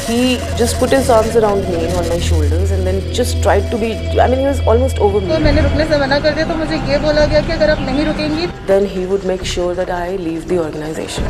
He just put his arms around me on my shoulders and then just tried to be, I mean, he was almost over me. तो मैंने रुकने से मना कर दिया तो मुझे ये बोला गया कि अगर आप नहीं रुकेंगी Then he would make sure that I leave the organization.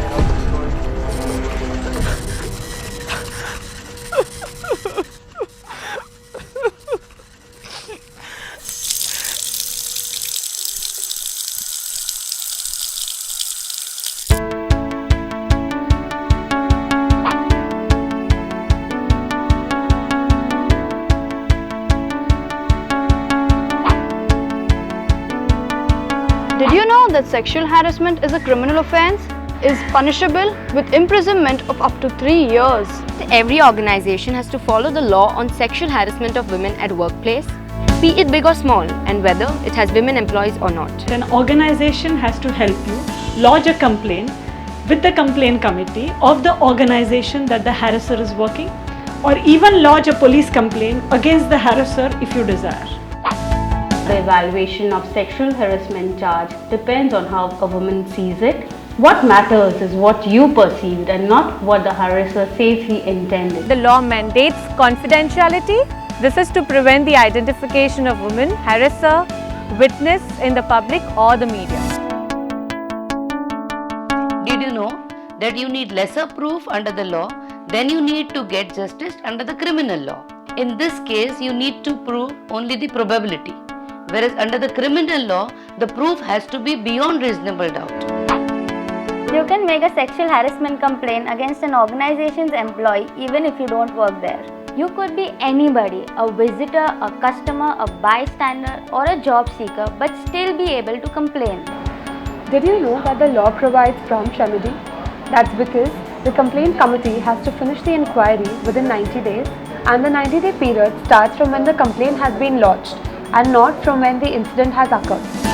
Did you know that sexual harassment is a criminal offence, is punishable with imprisonment of up to 3 years? Every organization has to follow the law on sexual harassment of women at workplace, be it big or small, and whether it has women employees or not. An organization has to help you lodge a complaint with the complaint committee of the organization that the harasser is working, or even lodge a police complaint against the harasser if you desire. The evaluation of sexual harassment charge depends on how a woman sees it. What matters is what you perceived and not what the harasser says he intended. The law mandates confidentiality. This is to prevent the identification of women, harasser, witness in the public or the media. Did you know that you need lesser proof under the law than you need to get justice under the criminal law? In this case, you need to prove only the probability, whereas under the criminal law, the proof has to be beyond reasonable doubt. You can make a sexual harassment complaint against an organization's employee even if you don't work there. You could be anybody, a visitor, a customer, a bystander, or a job seeker, but still be able to complain. Did you know that the law provides prompt remedy? That's because the complaint committee has to finish the inquiry within 90 days, and the 90-day period starts from when the complaint has been lodged and not from when the incident has occurred.